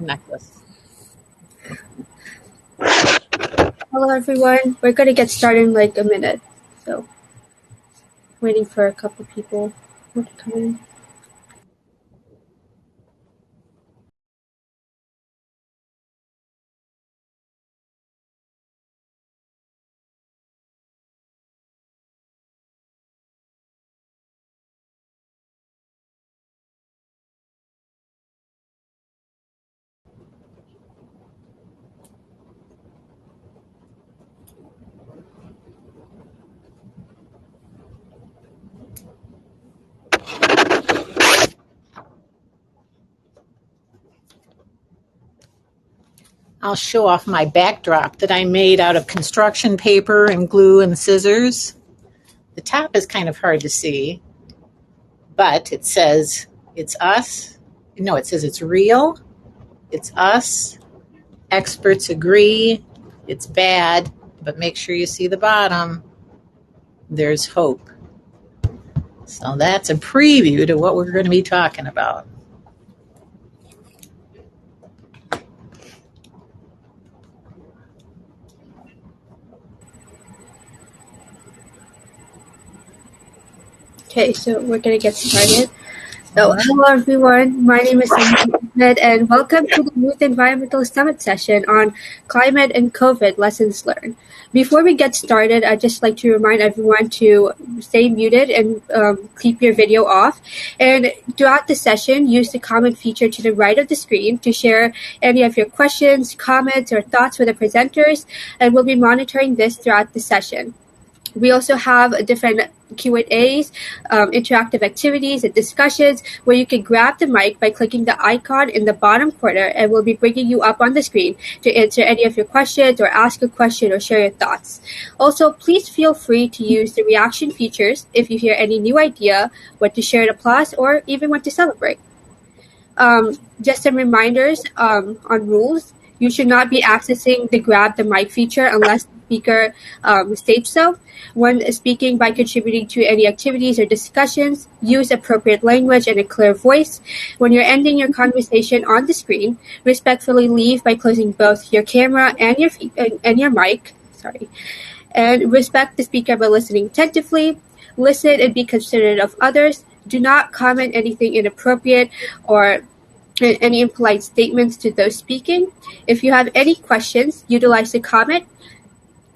necklace. Hello everyone, we're going to get started in like a minute, so waiting for a couple people to come in. I'll show off my backdrop that I made out of construction paper and glue and scissors. The top is kind of hard to see, but it says it's us. No, it says it's real. It's us. Experts agree. It's bad, but make sure you see the bottom. There's hope. So that's a preview to what we're going to be talking about. Okay, so we're going to get started. So, hello everyone, my name is Ahmed and welcome to the Youth Environmental Summit session on Climate and COVID Lessons Learned. Before we get started, I'd just like to remind everyone to stay muted and keep your video off. And throughout the session, use the comment feature to the right of the screen to share any of your questions, comments, or thoughts with the presenters, and we'll be monitoring this throughout the session. We also have different Q&As, interactive activities, and discussions where you can grab the mic by clicking the icon in the bottom corner, and we'll be bringing you up on the screen to answer any of your questions or ask a question or share your thoughts. Also, please feel free to use the reaction features if you hear any new idea, what to share in applause, or even what to celebrate. Just some reminders on rules. You should not be accessing the grab the mic feature unless the speaker states so. When speaking by contributing to any activities or discussions, use appropriate language and a clear voice. When you're ending your conversation on the screen, respectfully leave by closing both your camera and your mic. And respect the speaker by listening attentively. Listen and be considerate of others. Do not comment anything inappropriate or any impolite statements to those speaking. If you have any questions, utilize the comment.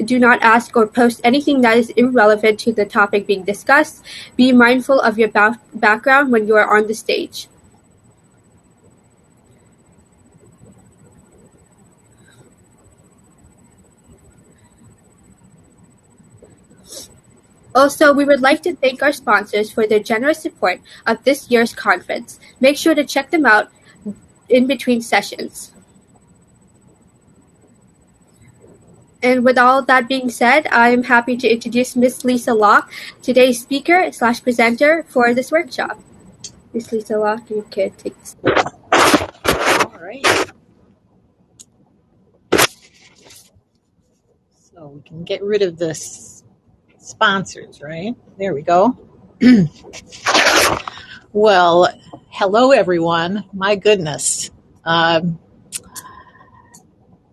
Do not ask or post anything that is irrelevant to the topic being discussed. Be mindful of your background when you are on the stage. Also, we would like to thank our sponsors for their generous support of this year's conference. Make sure to check them out in between sessions. And with all that being said, I'm happy to introduce Ms. Lisa Locke, today's speaker/presenter for this workshop. Ms. Lisa Locke, you can take this. All right. So we can get rid of the sponsors, right? There we go. Well, hello everyone. My goodness.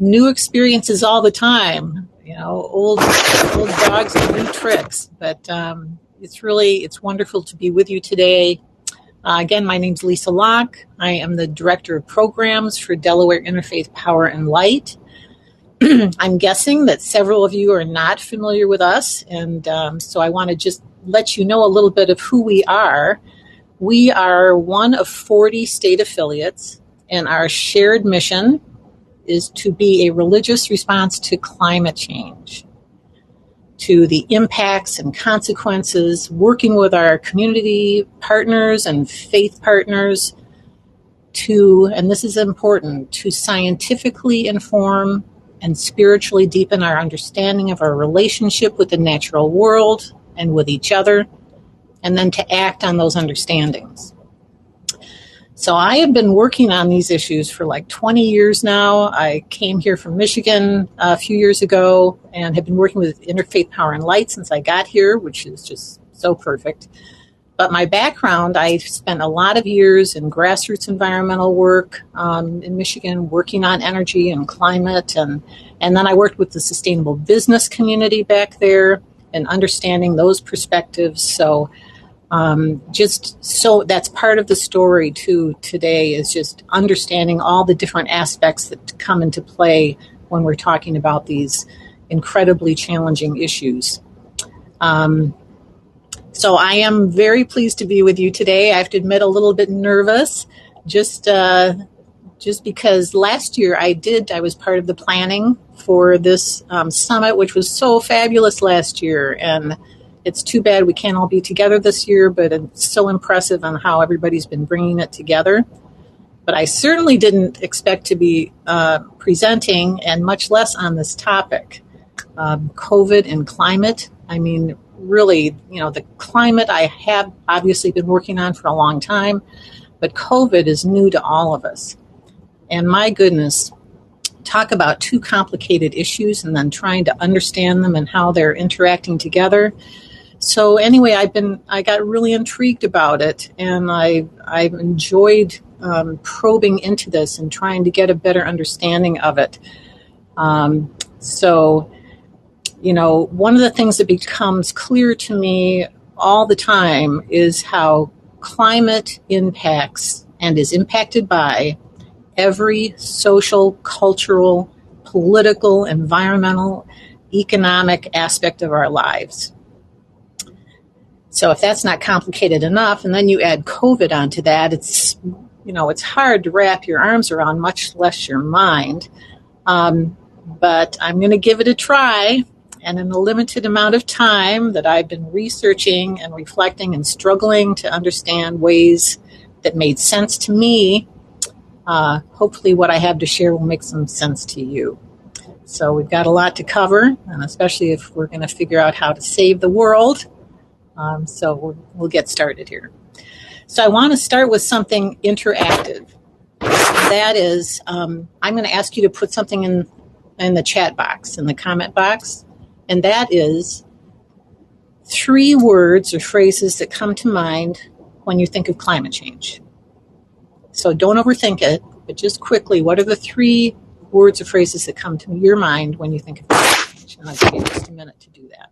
New experiences all the time, old dogs and new tricks, but it's wonderful to be with you today. Again, my name's Lisa Locke. I am the Director of Programs for Delaware Interfaith Power and Light. I'm guessing that several of you are not familiar with us, and so I want to just let you know a little bit of who we are. We are one of 40 state affiliates, and our shared mission is to be a religious response to climate change, to the impacts and consequences, working with our community partners and faith partners and this is important, to scientifically inform and spiritually deepen our understanding of our relationship with the natural world and with each other, and then to act on those understandings. So I have been working on these issues for like 20 years now. I came here from Michigan a few years ago and have been working with Interfaith Power and Light since I got here, which is just so perfect. But my background, I spent a lot of years in grassroots environmental work in Michigan, working on energy and climate. And then I worked with the sustainable business community back there and understanding those perspectives. So that's part of the story too today, is just understanding all the different aspects that come into play when we're talking about these incredibly challenging issues. So I am very pleased to be with you today. I have to admit, a little bit nervous, just because last year I was part of the planning for this summit, which was so fabulous last year. And it's too bad we can't all be together this year, but it's so impressive on how everybody's been bringing it together. But I certainly didn't expect to be presenting, and much less on this topic, COVID and climate. I mean, really, the climate I have obviously been working on for a long time, but COVID is new to all of us. And my goodness, talk about two complicated issues and then trying to understand them and how they're interacting together. So anyway, I got really intrigued about it, and I've enjoyed probing into this and trying to get a better understanding of it. One of the things that becomes clear to me all the time is how climate impacts and is impacted by every social, cultural, political, environmental, economic aspect of our lives. So if that's not complicated enough, and then you add COVID onto that, it's hard to wrap your arms around, much less your mind. But I'm going to give it a try. And in the limited amount of time that I've been researching and reflecting and struggling to understand ways that made sense to me, hopefully what I have to share will make some sense to you. So we've got a lot to cover, and especially if we're going to figure out how to save the world. So we'll get started here. So I want to start with something interactive. That is, I'm going to ask you to put something in the chat box, in the comment box. And that is 3 words or phrases that come to mind when you think of climate change. So don't overthink it, but just quickly, what are the 3 words or phrases that come to your mind when you think of climate change? And I'll give you just a minute to do that.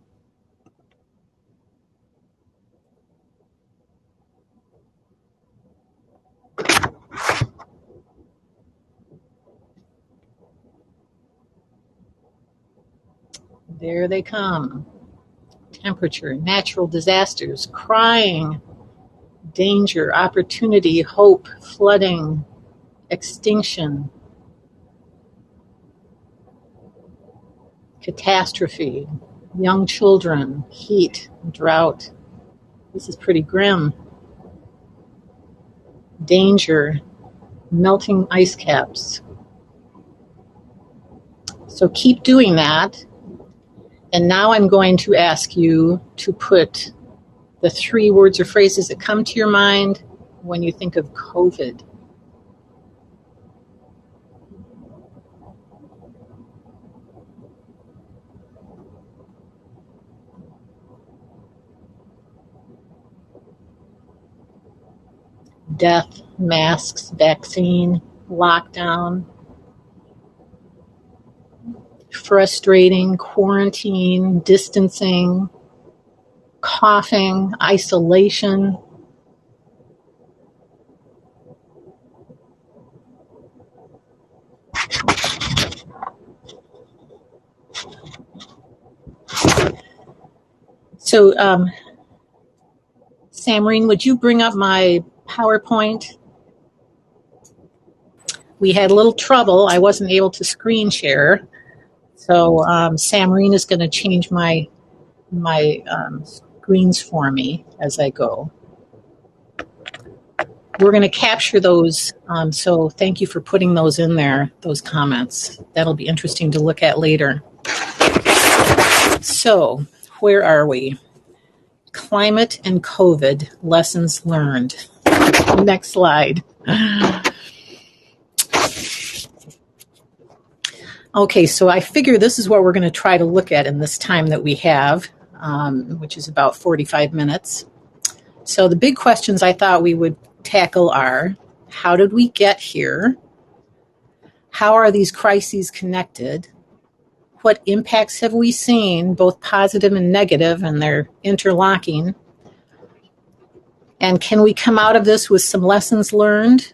There they come. Temperature, natural disasters, crying, danger, opportunity, hope, flooding, extinction, catastrophe, young children, heat, drought. This is pretty grim. Danger, melting ice caps. So keep doing that. And now I'm going to ask you to put the 3 words or phrases that come to your mind when you think of COVID. Death, masks, vaccine, lockdown, frustrating, quarantine, distancing, coughing, isolation. So, Samarine, would you bring up my PowerPoint? We had a little trouble. I wasn't able to screen share. So Samarine is going to change my screens for me as I go. We're going to capture those, so thank you for putting those in there, those comments. That'll be interesting to look at later. So, where are we? Climate and COVID, lessons learned. Next slide. Okay, so I figure this is what we're going to try to look at in this time that we have, which is about 45 minutes. So the big questions I thought we would tackle are, how did we get here? How are these crises connected? What impacts have we seen, both positive and negative, and they're interlocking? And can we come out of this with some lessons learned?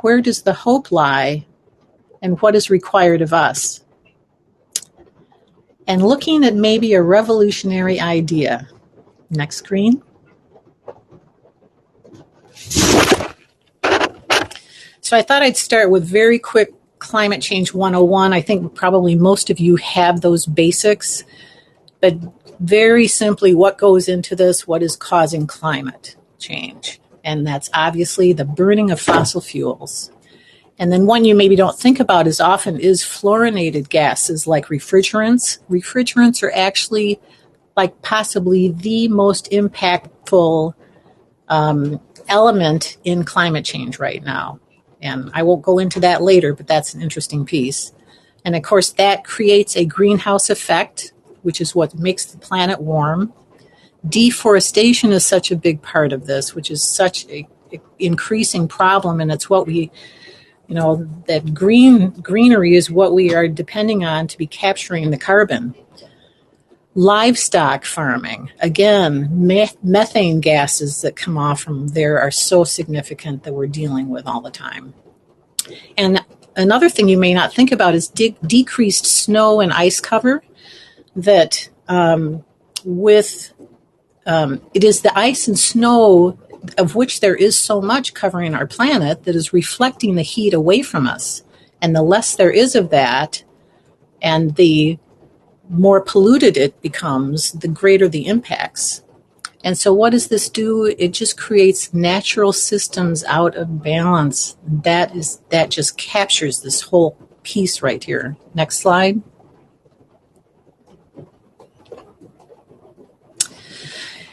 Where does the hope lie? And what is required of us? And looking at maybe a revolutionary idea. Next screen. So I thought I'd start with very quick Climate Change 101. I think probably most of you have those basics, but very simply, what goes into this? What is causing climate change? And that's obviously the burning of fossil fuels. And then one you maybe don't think about as often is fluorinated gases like refrigerants. Refrigerants are actually like possibly the most impactful element in climate change right now. And I won't go into that later, but that's an interesting piece. And of course, that creates a greenhouse effect, which is what makes the planet warm. Deforestation is such a big part of this, which is such a increasing problem. And it's what we, that greenery is what we are depending on to be capturing the carbon. Livestock farming, again, methane gases that come off from there are so significant that we're dealing with all the time. And another thing you may not think about is decreased snow and ice cover. That it is the ice and snow, of which there is so much covering our planet, that is reflecting the heat away from us. And the less there is of that, and the more polluted it becomes, the greater the impacts. And so what does this do? It just creates natural systems out of balance. That just captures this whole piece right here. Next slide.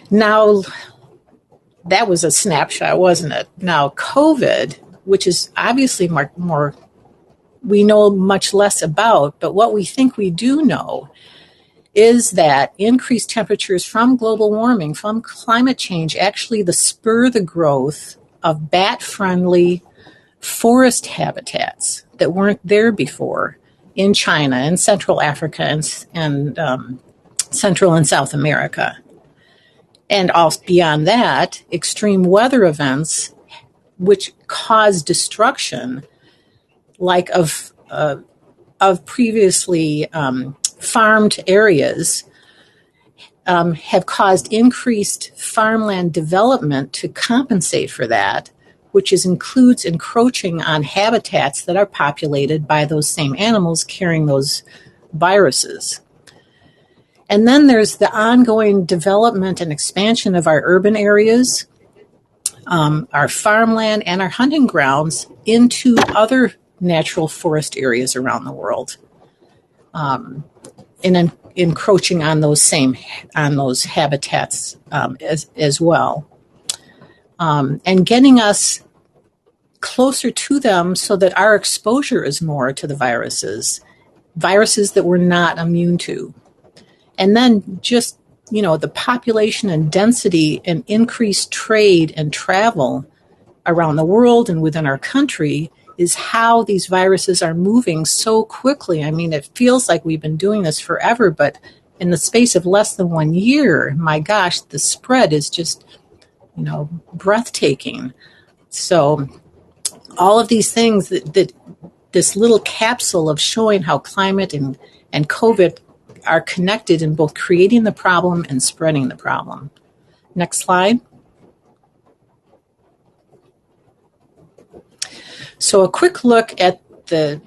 Now, that was a snapshot, wasn't it? Now, COVID, which is obviously more we know much less about, but what we think we do know is that increased temperatures from global warming, from climate change, actually spur the growth of bat-friendly forest habitats that weren't there before in China and Central Africa and Central and South America. And also beyond that, extreme weather events which cause destruction, like of previously farmed areas, have caused increased farmland development to compensate for that, which includes encroaching on habitats that are populated by those same animals carrying those viruses. And then there's the ongoing development and expansion of our urban areas, our farmland, and our hunting grounds into other natural forest areas around the world, and encroaching on those habitats as well, and getting us closer to them so that our exposure is more to the viruses that we're not immune to. And then just, the population and density and increased trade and travel around the world and within our country is how these viruses are moving so quickly. I mean, it feels like we've been doing this forever, but in the space of less than 1 year, my gosh, the spread is just, breathtaking. So all of these things that this little capsule of showing how climate and COVID are connected in both creating the problem and spreading the problem. Next slide. So a quick look at the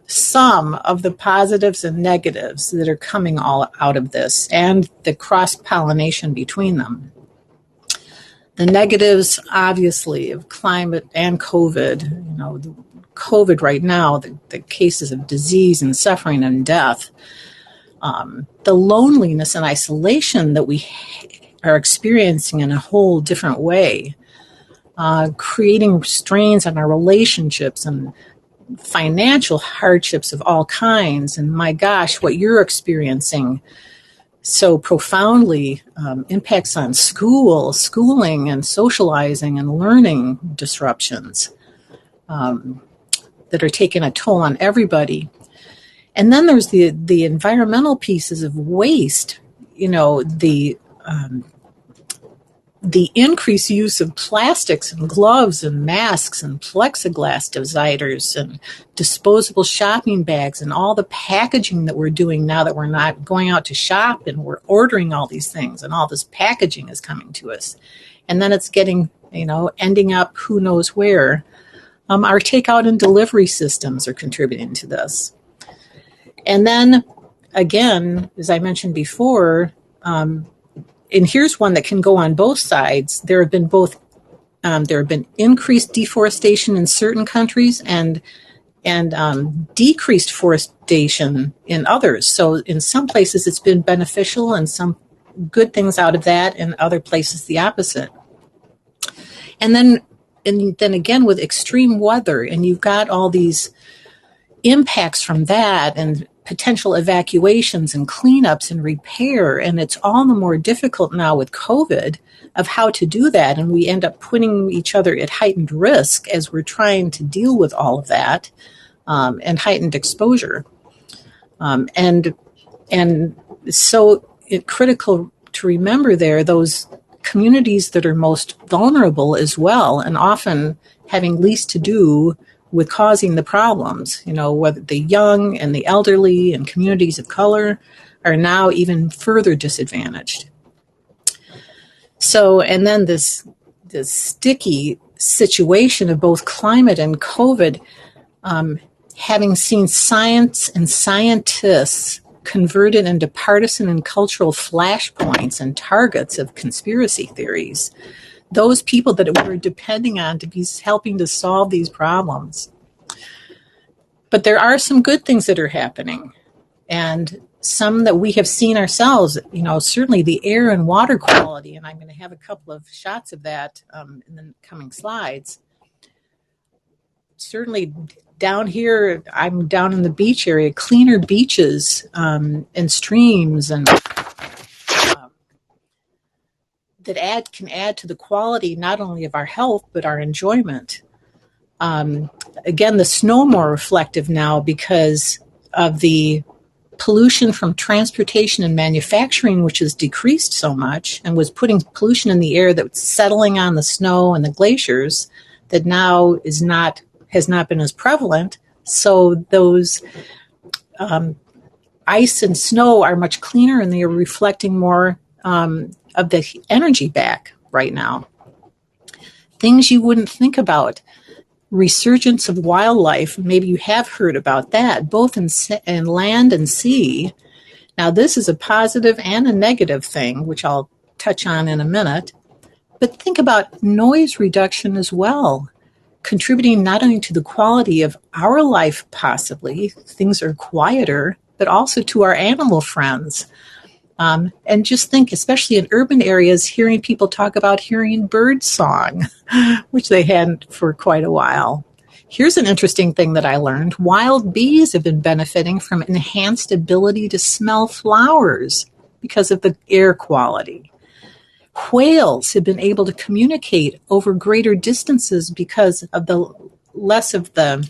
sum of the positives and negatives that are coming all out of this and the cross-pollination between them. The negatives, obviously, of climate and COVID, COVID right now, the cases of disease and suffering and death, the loneliness and isolation that we are experiencing in a whole different way, creating strains on our relationships and financial hardships of all kinds. And my gosh, what you're experiencing so profoundly, impacts on schooling and socializing and learning disruptions that are taking a toll on everybody. And then there's the environmental pieces of waste, the increased use of plastics and gloves and masks and plexiglass dividers and disposable shopping bags and all the packaging that we're doing now that we're not going out to shop and we're ordering all these things and all this packaging is coming to us. And then it's getting, ending up who knows where. Our takeout and delivery systems are contributing to this. And then, again, as I mentioned before, and here's one that can go on both sides. There have been increased deforestation in certain countries and decreased forestation in others. So in some places it's been beneficial and some good things out of that, and other places the opposite. And then again with extreme weather, and you've got all these impacts from that and potential evacuations and cleanups and repair, and it's all the more difficult now with COVID of how to do that, and we end up putting each other at heightened risk as we're trying to deal with all of that and heightened exposure. And so it's critical to remember there those communities that are most vulnerable as well, and often having least to do with causing the problems, whether the young and the elderly and communities of color are now even further disadvantaged. So, and then this sticky situation of both climate and COVID, having seen science and scientists converted into partisan and cultural flashpoints and targets of conspiracy theories, those people that we're depending on to be helping to solve these problems. But there are some good things that are happening, and some that we have seen ourselves, certainly the air and water quality, and I'm going to have a couple of shots of that in the coming slides. Certainly down here, I'm down in the beach area, cleaner beaches and streams and that can add to the quality not only of our health but our enjoyment. Again, the snow more reflective now because of the pollution from transportation and manufacturing, which has decreased so much and was putting pollution in the air that was settling on the snow and the glaciers that now has not been as prevalent. So those ice and snow are much cleaner and they are reflecting more of the energy back right now. Things you wouldn't think about. Resurgence of wildlife, maybe you have heard about that, both in land and sea. Now, this is a positive and a negative thing, which I'll touch on in a minute. But think about noise reduction as well, contributing not only to the quality of our life, possibly, things are quieter, but also to our animal friends. And just think, especially in urban areas, hearing people talk about hearing bird song, which they hadn't for quite a while. Here's an interesting thing that I learned. Wild bees have been benefiting from enhanced ability to smell flowers because of the air quality. Whales have been able to communicate over greater distances because of the less of the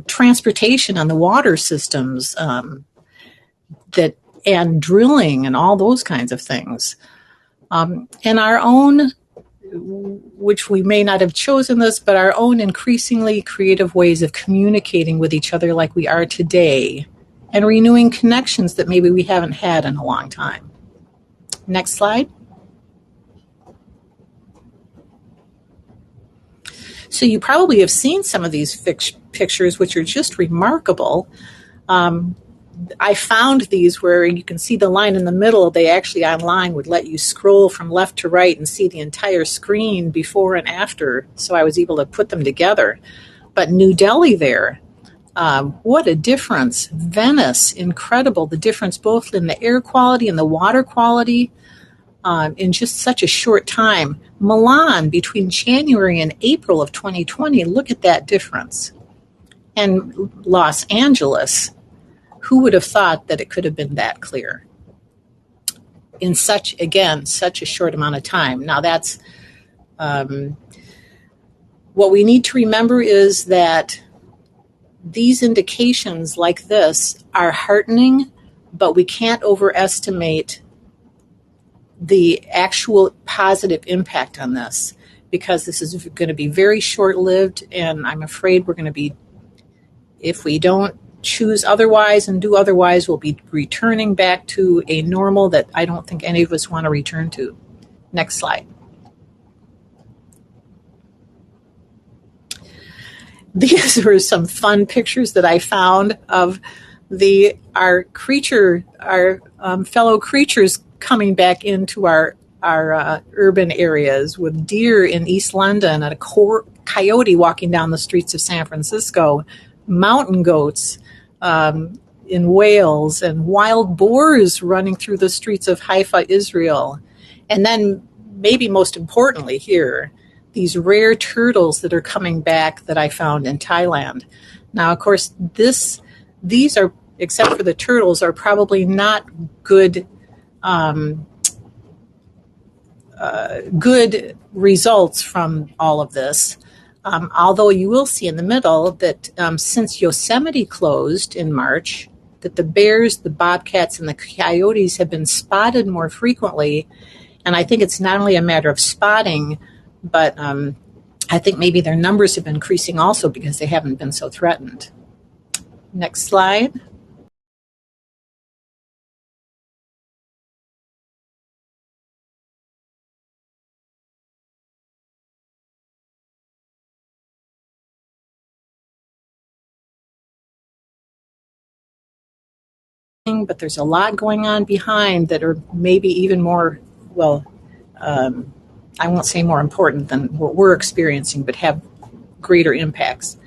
transportation on the water systems, and drilling and all those kinds of things. And our own, which we may not have chosen this, but our own increasingly creative ways of communicating with each other like we are today and renewing connections that maybe we haven't had in a long time. Next slide. So you probably have seen some of these pictures, which are just remarkable. I found these where you can see the line in the middle. They actually online would let you scroll from left to right and see the entire screen before and after. So I was able to put them together. But New Delhi there, what a difference. Venice, incredible. The difference both in the air quality and the water quality in just such a short time. Milan, between January and April of 2020, look at that difference. And Los Angeles, Who would have thought that it could have been that clear in such a short amount of time? Now that's what we need to remember is that these indications like this are heartening, but we can't overestimate the actual positive impact on this, because this is going to be very short-lived, and I'm afraid we're going to be, if we don't choose otherwise and do otherwise, we'll be returning back to a normal that I don't think any of us want to return to. Next slide. These were some fun pictures that I found of our fellow creatures coming back into our urban areas, with deer in East London and a coyote walking down the streets of San Francisco, mountain goats in Wales, and wild boars running through the streets of Haifa, Israel. And then maybe most importantly here, these rare turtles that are coming back that I found in Thailand. Now, of course, these are, except for the turtles, are probably not good good results from all of this. Although you will see in the middle that since Yosemite closed in March, that the bears, the bobcats, and the coyotes have been spotted more frequently. And I think it's not only a matter of spotting, but I think maybe their numbers have been increasing also because they haven't been so threatened. Next slide. But there's a lot going on behind that are maybe even more, I won't say more important than what we're experiencing, but have greater impacts.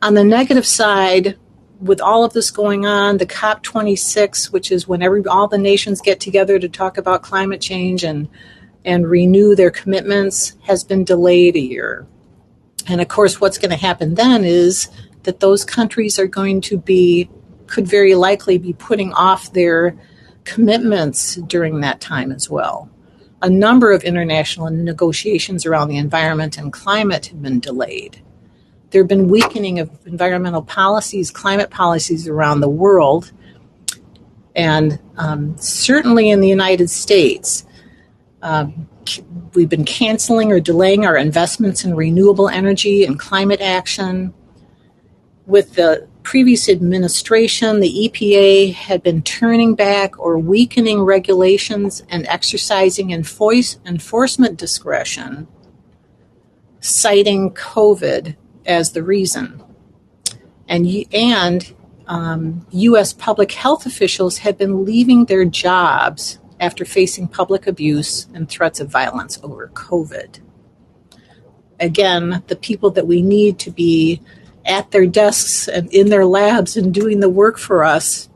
On the negative side, with all of this going on, the COP26, which is when all the nations get together to talk about climate change and renew their commitments, has been delayed a year. And of course, what's going to happen then is that those countries are going to could very likely be putting off their commitments during that time as well. A number of international negotiations around the environment and climate have been delayed. There have been weakening of environmental policies, climate policies around the world, and certainly in the United States, we've been canceling or delaying our investments in renewable energy and climate action. With the previous administration, the EPA had been turning back or weakening regulations and exercising enforcement discretion, citing COVID as the reason. And U.S. public health officials had been leaving their jobs after facing public abuse and threats of violence over COVID. Again, the people that we need to be at their desks and in their labs and doing the work for us.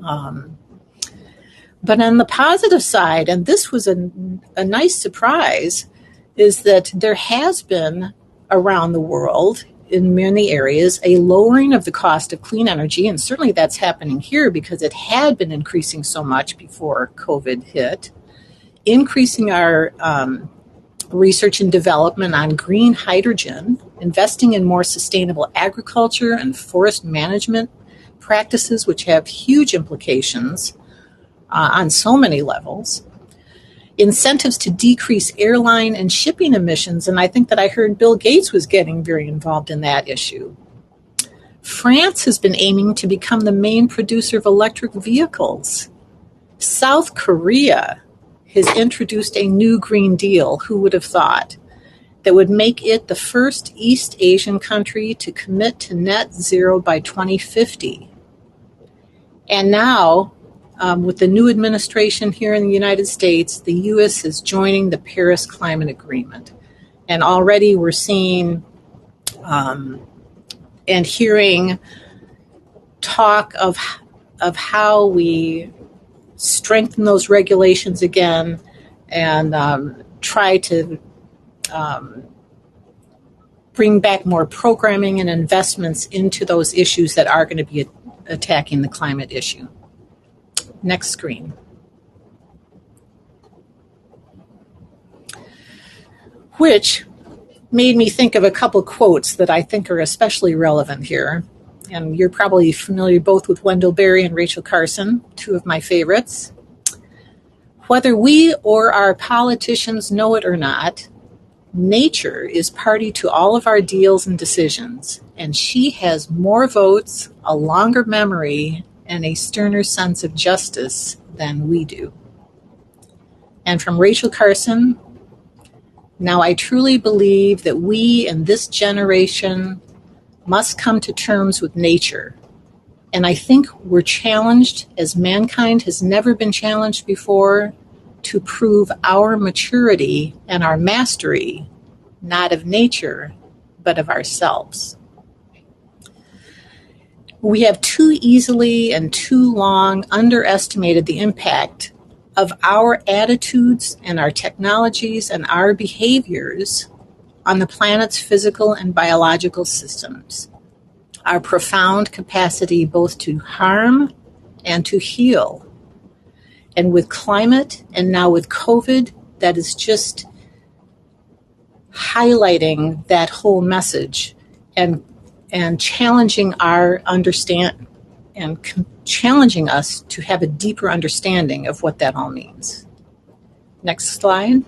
But on the positive side, and this was a nice surprise, is that there has been around the world in many areas a lowering of the cost of clean energy, and certainly that's happening here because it had been increasing so much before COVID hit, increasing our research and development on green hydrogen, investing in more sustainable agriculture and forest management practices, which have huge implications on so many levels. Incentives to decrease airline and shipping emissions, and I think that I heard Bill Gates was getting very involved in that issue. France has been aiming to become the main producer of electric vehicles. South Korea has introduced a new Green Deal, who would have thought, that would make it the first East Asian country to commit to net zero by 2050. And now, with the new administration here in the United States, the U.S. is joining the Paris Climate Agreement. And already we're seeing and hearing talk of how we strengthen those regulations again and try to bring back more programming and investments into those issues that are going to be attacking the climate issue. Next screen. Which made me think of a couple quotes that I think are especially relevant here. And you're probably familiar both with Wendell Berry and Rachel Carson, two of my favorites. Whether we or our politicians know it or not, nature is party to all of our deals and decisions, and she has more votes, a longer memory, and a sterner sense of justice than we do. And from Rachel Carson, now I truly believe that we in this generation must come to terms with nature. And I think we're challenged, as mankind has never been challenged before, to prove our maturity and our mastery, not of nature, but of ourselves. We have too easily and too long underestimated the impact of our attitudes and our technologies and our behaviors on the planet's physical and biological systems, our profound capacity both to harm and to heal. And with climate and now with COVID, that is just highlighting that whole message and challenging our understand and challenging us to have a deeper understanding of what that all means. Next slide.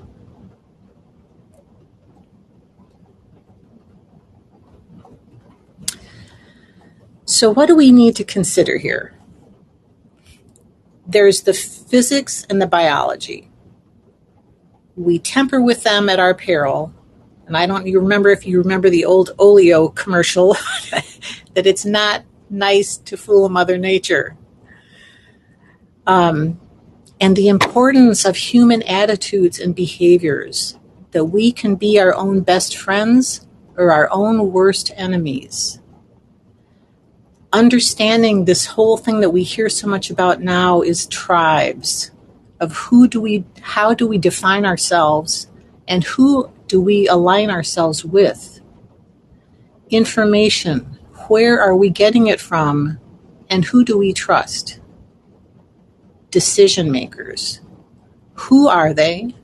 So what do we need to consider here? There's the physics and the biology. We temper with them at our peril. And I don't remember if you remember the old Oleo commercial, that it's not nice to fool Mother Nature. And the importance of human attitudes and behaviors, that we can be our own best friends or our own worst enemies. Understanding this whole thing that we hear so much about now is tribes of how do we define ourselves and who do we align ourselves with? Information, where are we getting it from and who do we trust? Decision makers, who are they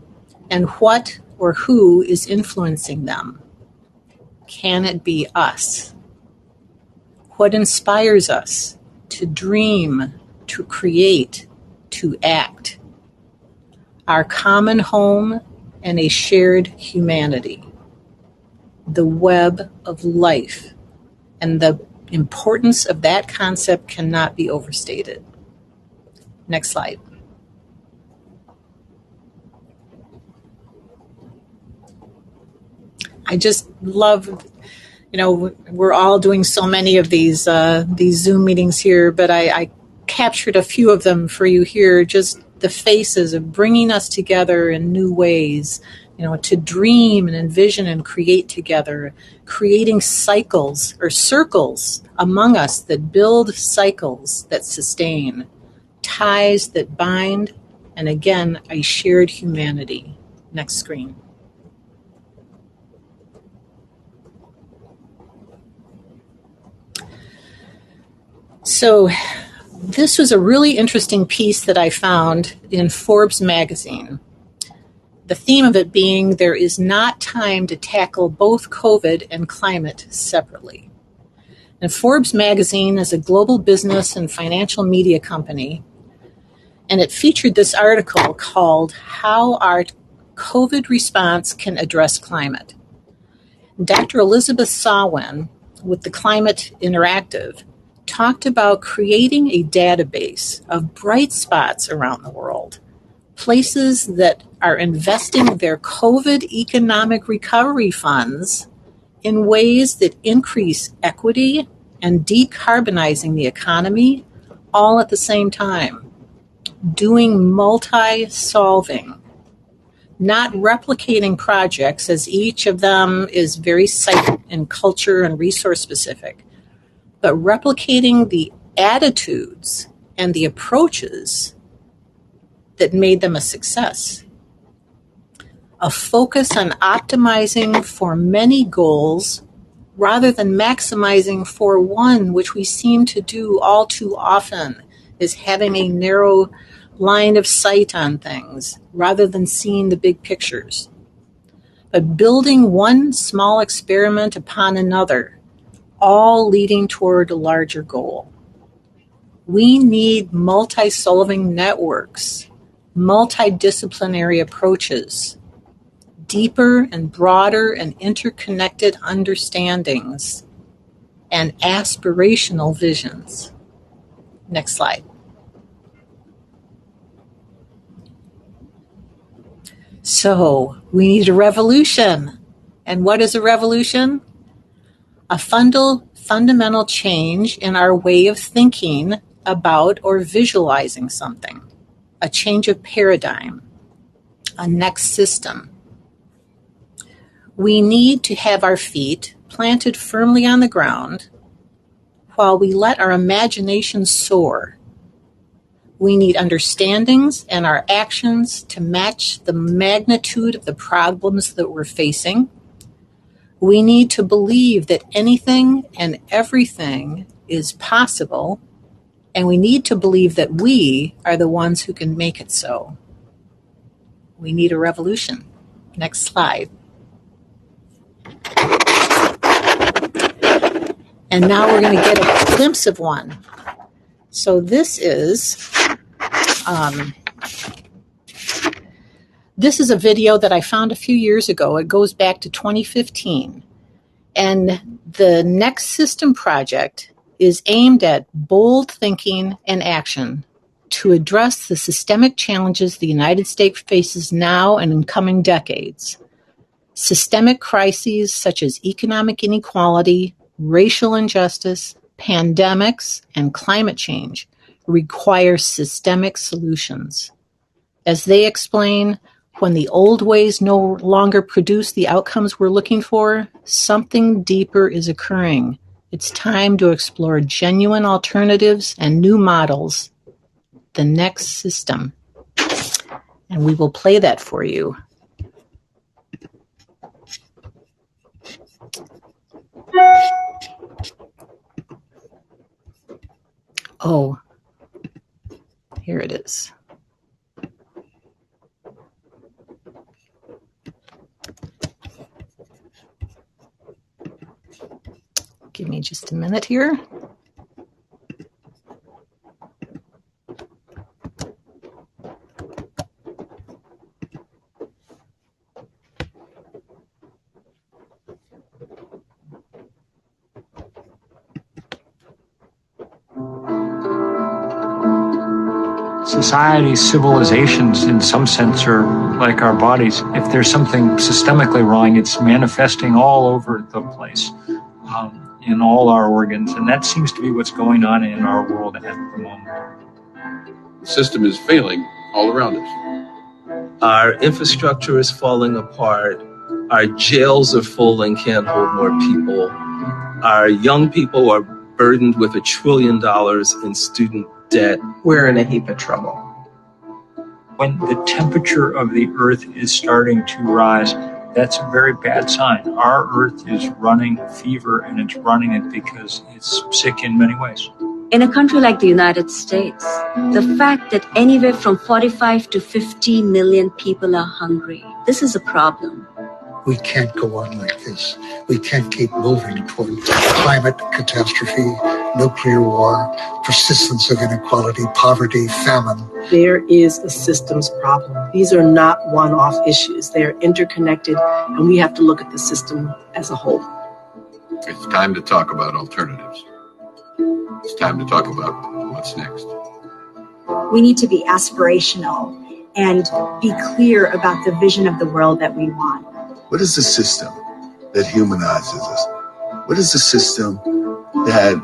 and what or who is influencing them? Can it be us? What inspires us to dream, to create, to act? Our common home and a shared humanity. The web of life. And the importance of that concept cannot be overstated. Next slide. I just love, we're all doing so many of these Zoom meetings here, but I captured a few of them for you here, just the faces of bringing us together in new ways, to dream and envision and create together, creating cycles or circles among us that build cycles that sustain, ties that bind, and again, a shared humanity. Next screen. So this was a really interesting piece that I found in Forbes magazine. The theme of it being there is not time to tackle both COVID and climate separately. And Forbes magazine is a global business and financial media company, and it featured this article called How Our COVID Response Can Address Climate. Dr. Elizabeth Sawin with the Climate Interactive talked about creating a database of bright spots around the world, places that are investing their COVID economic recovery funds in ways that increase equity and decarbonizing the economy all at the same time, doing multi-solving, not replicating projects as each of them is very site and culture and resource specific, but replicating the attitudes and the approaches that made them a success. A focus on optimizing for many goals rather than maximizing for one, which we seem to do all too often, is having a narrow line of sight on things rather than seeing the big pictures. But building one small experiment upon another, all leading toward a larger goal. We need multi-solving networks, multidisciplinary approaches, deeper and broader and interconnected understandings, and aspirational visions. Next slide. So we need a revolution. And what is a revolution? A fundamental change in our way of thinking about or visualizing something. A change of paradigm. A next system. We need to have our feet planted firmly on the ground while we let our imagination soar. We need understandings and our actions to match the magnitude of the problems that we're facing. We need to believe that anything and everything is possible, and we need to believe that we are the ones who can make it so. We need a revolution. Next slide. And now we're going to get a glimpse of one. So this is a video that I found a few years ago. It goes back to 2015. And the Next System project is aimed at bold thinking and action to address the systemic challenges the United States faces now and in coming decades. Systemic crises such as economic inequality, racial injustice, pandemics, and climate change require systemic solutions. As they explain, when the old ways no longer produce the outcomes we're looking for, something deeper is occurring. It's time to explore genuine alternatives and new models, the next system. And we will play that for you. Oh, here it is. Give me just a minute here. Society, civilizations, in some sense, are like our bodies. If there's something systemically wrong, it's manifesting all over the place, in all our organs. And that seems to be what's going on in our world at the moment. The system is failing all around us. Our infrastructure is falling apart. Our jails are full and can't hold more people. Our young people are burdened with $1 trillion in student debt. We're in a heap of trouble. When the temperature of the earth is starting to rise, that's a very bad sign. Our earth is running fever, and it's running it because it's sick in many ways. In a country like the United States, the fact that anywhere from 45 to 50 million people are hungry, this is a problem. We can't go on like this. We can't keep moving toward climate catastrophe, nuclear war, persistence of inequality, poverty, famine. There is a systems problem. These are not one-off issues. They are interconnected, and we have to look at the system as a whole. It's time to talk about alternatives. It's time to talk about what's next. We need to be aspirational and be clear about the vision of the world that we want. What is the system that humanizes us? What is the system that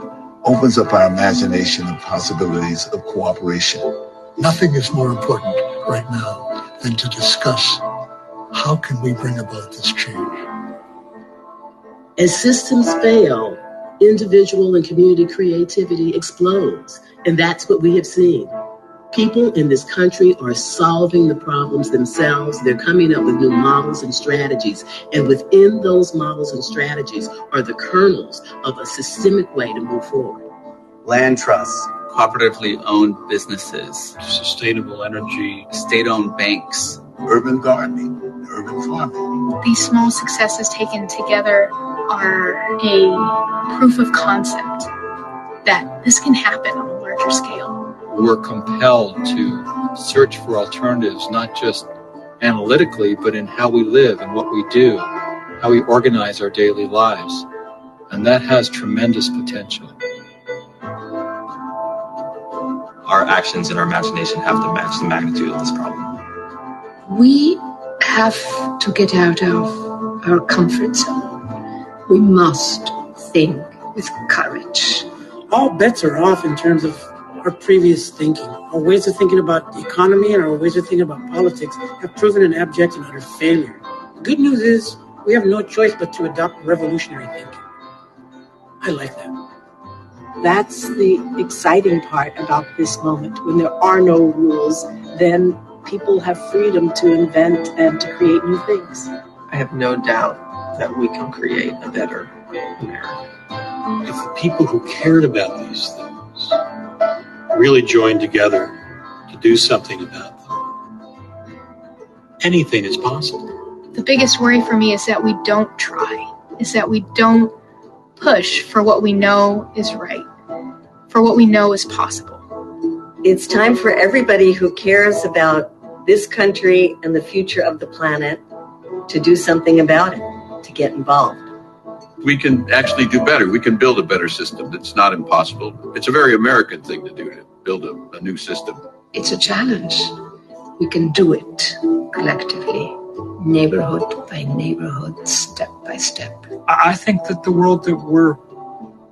opens up our imagination and possibilities of cooperation? Nothing is more important right now than to discuss how can we bring about this change. As systems fail, individual and community creativity explodes, and that's what we have seen. People in this country are solving the problems themselves. They're coming up with new models and strategies. And within those models and strategies are the kernels of a systemic way to move forward. Land trusts, cooperatively owned businesses, sustainable energy, state-owned banks, urban gardening, urban farming. These small successes taken together are a proof of concept that this can happen on a larger scale. We're compelled to search for alternatives, not just analytically, but in how we live and what we do, how we organize our daily lives. And that has tremendous potential. Our actions and our imagination have to match the magnitude of this problem. We have to get out of our comfort zone. We must think with courage. All bets are off in terms of our previous thinking. Our ways of thinking about the economy and our ways of thinking about politics have proven an abject and utter failure. The good news is we have no choice but to adopt revolutionary thinking. I like that. That's the exciting part about this moment. When there are no rules, then people have freedom to invent and to create new things. I have no doubt that we can create a better America. If the people who cared about these things really joined together to do something about them, anything is possible. The biggest worry for me is that we don't try, is that we don't push for what we know is right, for what we know is possible. It's time for everybody who cares about this country and the future of the planet to do something about it, to get involved. We can actually do better. We can build a better system. It's not impossible. It's a very American thing to do, to build a new system. It's a challenge. We can do it collectively, neighborhood by neighborhood, step by step. I think that the world that we're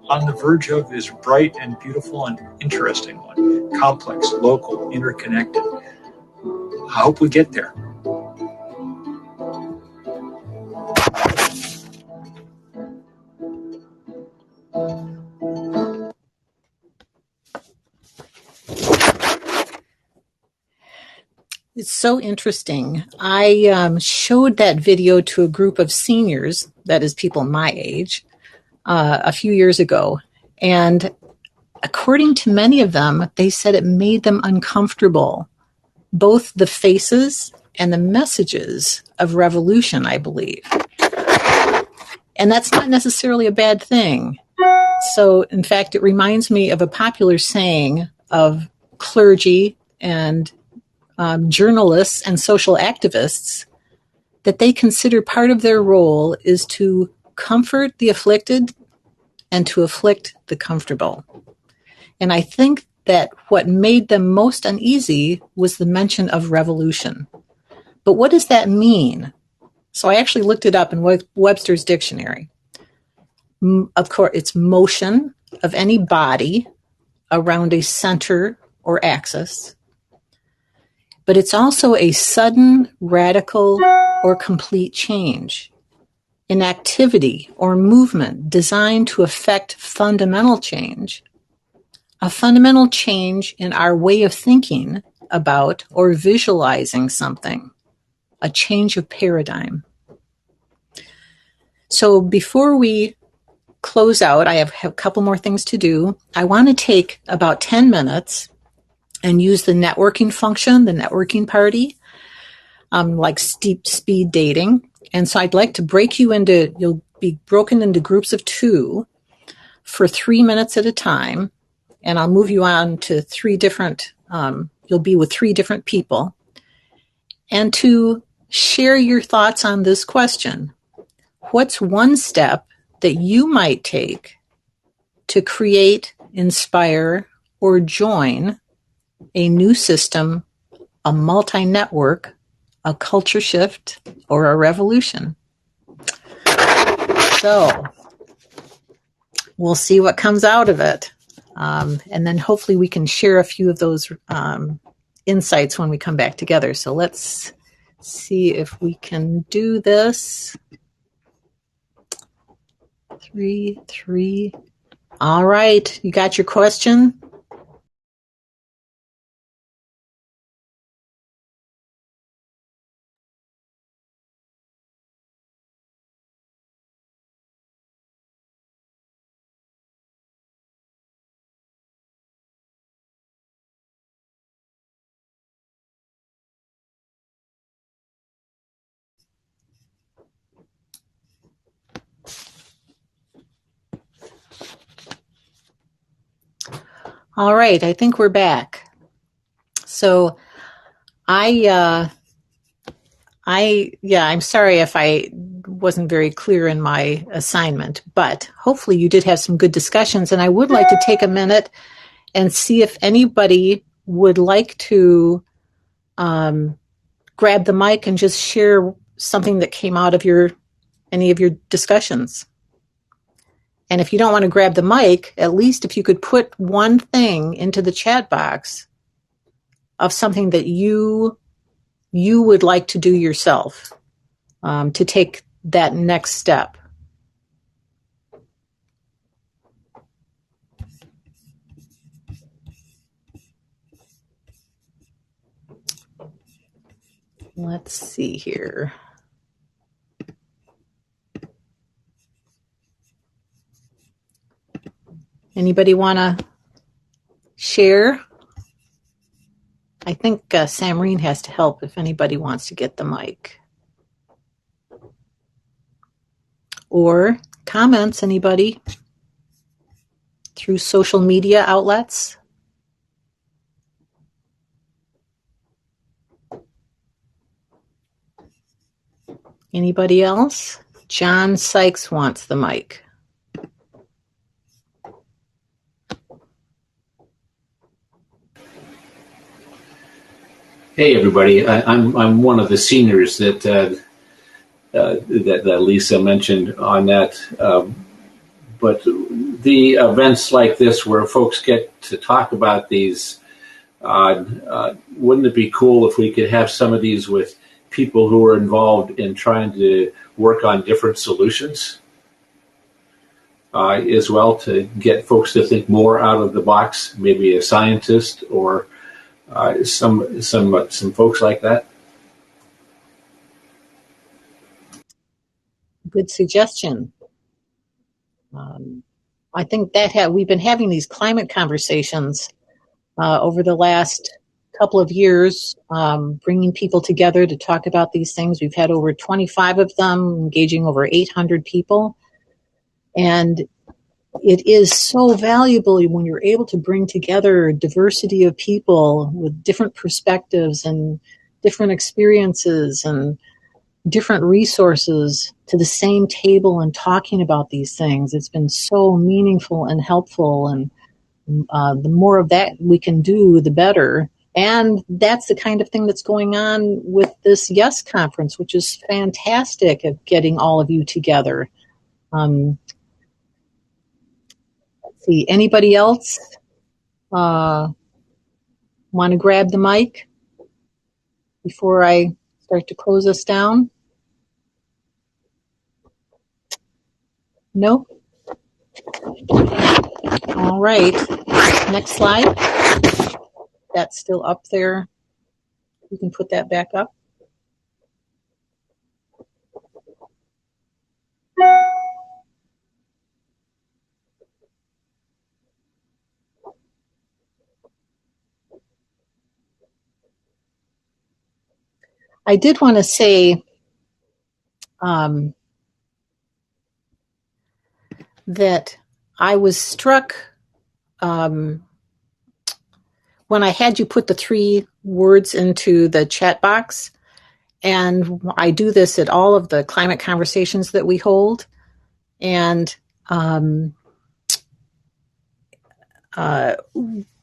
on the verge of is bright and beautiful and interesting one, complex, local, interconnected. I hope we get there. It's so interesting. I showed that video to a group of seniors, that is people my age, a few years ago. And according to many of them, they said it made them uncomfortable, both the faces and the messages of revolution, I believe. And that's not necessarily a bad thing. So, in fact, it reminds me of a popular saying of clergy and journalists and social activists, that they consider part of their role is to comfort the afflicted and to afflict the comfortable. And I think that what made them most uneasy was the mention of revolution. But what does that mean? So I actually looked it up in Webster's dictionary. Of course, it's motion of any body around a center or axis. But it's also a sudden, radical, or complete change, an activity or movement designed to effect fundamental change, a fundamental change in our way of thinking about or visualizing something, a change of paradigm. So before we close out, I have a couple more things to do. I want to take about 10 minutes and use the networking function, the networking party, like speed dating. And so I'd like to break you into, you'll be broken into groups of 2 for 3 minutes at a time. And I'll move you on to 3 different, you'll be with 3 different people. And to share your thoughts on this question. What's one step that you might take to create, inspire, or join a new system, a multi-network, a culture shift, or a revolution? So we'll see what comes out of it. And then hopefully we can share a few of those insights when we come back together. So let's see if we can do this. 3. All right. You got your question? All right, I think we're back. So I'm sorry if I wasn't very clear in my assignment, but hopefully you did have some good discussions, and I would like to take a minute and see if anybody would like to grab the mic and just share something that came out of any of your discussions. And if you don't want to grab the mic, at least if you could put one thing into the chat box of something that you would like to do yourself to take that next step. Let's see here. Anybody want to share? I think Samreen has to help if anybody wants to get the mic. Or comments, anybody? Through social media outlets? Anybody else? John Sykes wants the mic. Hey everybody, I'm one of the seniors that Lisa mentioned on that. But the events like this where folks get to talk about these, wouldn't it be cool if we could have some of these with people who are involved in trying to work on different solutions as well, to get folks to think more out of the box, maybe a scientist or some folks like that? Good suggestion. I think that we've been having these climate conversations over the last couple of years, bringing people together to talk about these things. We've had over 25 of them, engaging over 800 people. And it is so valuable when you're able to bring together a diversity of people with different perspectives and different experiences and different resources to the same table and talking about these things. It's been so meaningful and helpful, and the more of that we can do, the better. And that's the kind of thing that's going on with this YES conference, which is fantastic at getting all of you together. See, anybody else want to grab the mic before I start to close us down? No? All right. Next slide. That's still up there. You can put that back up. I did want to say that I was struck when I had you put the 3 words into the chat box, and I do this at all of the climate conversations that we hold. And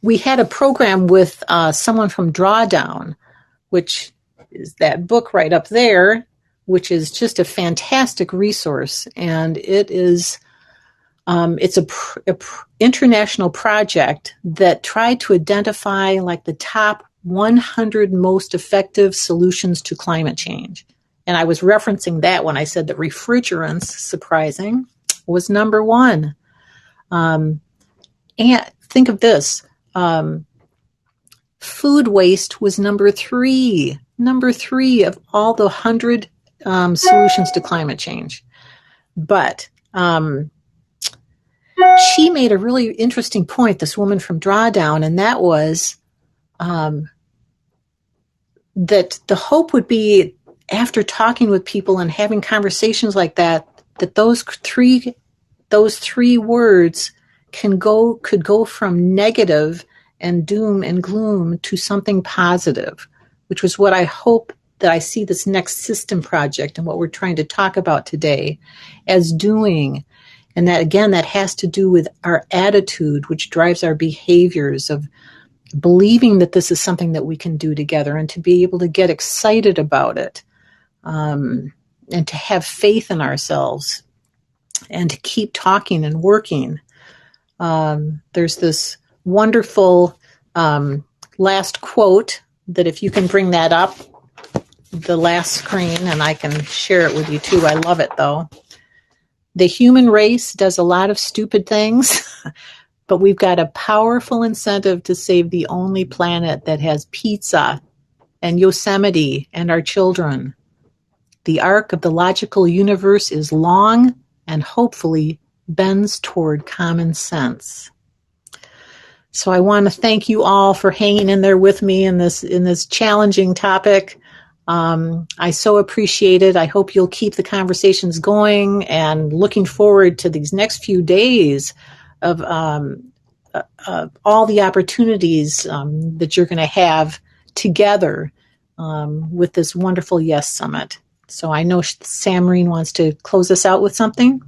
we had a program with someone from Drawdown, which is that book right up there, which is just a fantastic resource. And it is, it's a international project that tried to identify like the top 100 most effective solutions to climate change. And I was referencing that when I said that refrigerants, surprising, was number 1. And think of this, food waste was number 3 of all the 100 solutions to climate change. But she made a really interesting point, this woman from Drawdown, and that was that the hope would be, after talking with people and having conversations like that, that those three words could go from negative and doom and gloom to something positive, which was what I hope that I see this next system project and what we're trying to talk about today as doing. And that, again, that has to do with our attitude, which drives our behaviors of believing that this is something that we can do together, and to be able to get excited about it, and to have faith in ourselves, and to keep talking and working. There's this wonderful last quote that, if you can bring that up, the last screen, and I can share it with you too. I love it though. The human race does a lot of stupid things, but we've got a powerful incentive to save the only planet that has pizza and Yosemite and our children. The arc of the logical universe is long and hopefully bends toward common sense. So I want to thank you all for hanging in there with me in this challenging topic. I so appreciate it. I hope you'll keep the conversations going, and looking forward to these next few days of all the opportunities that you're going to have together with this wonderful Yes Summit. So I know Samarine wants to close us out with something.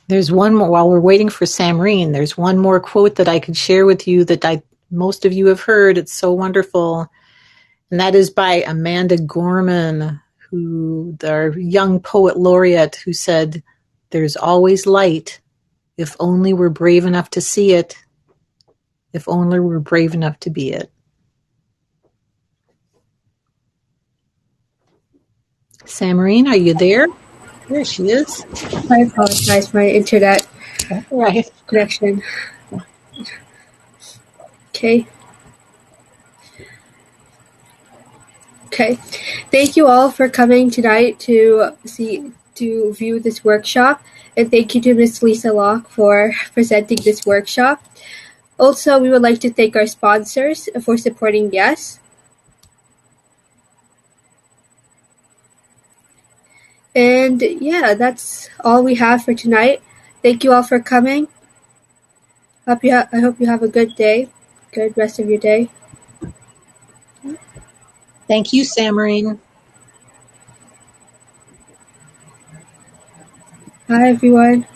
There's one more, while we're waiting for Samarine, there's one more quote that I could share with you that most of you have heard. It's so wonderful. And that is by Amanda Gorman, our young poet laureate, who said, "There's always light, if only we're brave enough to see it, if only we're brave enough to be it." Samarine, are you there? There she is. I apologize, my internet connection. Okay. Thank you all for coming tonight to view this workshop, and thank you to Ms. Lisa Locke for presenting this workshop. Also, we would like to thank our sponsors for supporting Yes. And yeah, that's all we have for tonight. Thank you all for coming. I hope you have a good day, good rest of your day. Thank you, Samarine. Bye, everyone.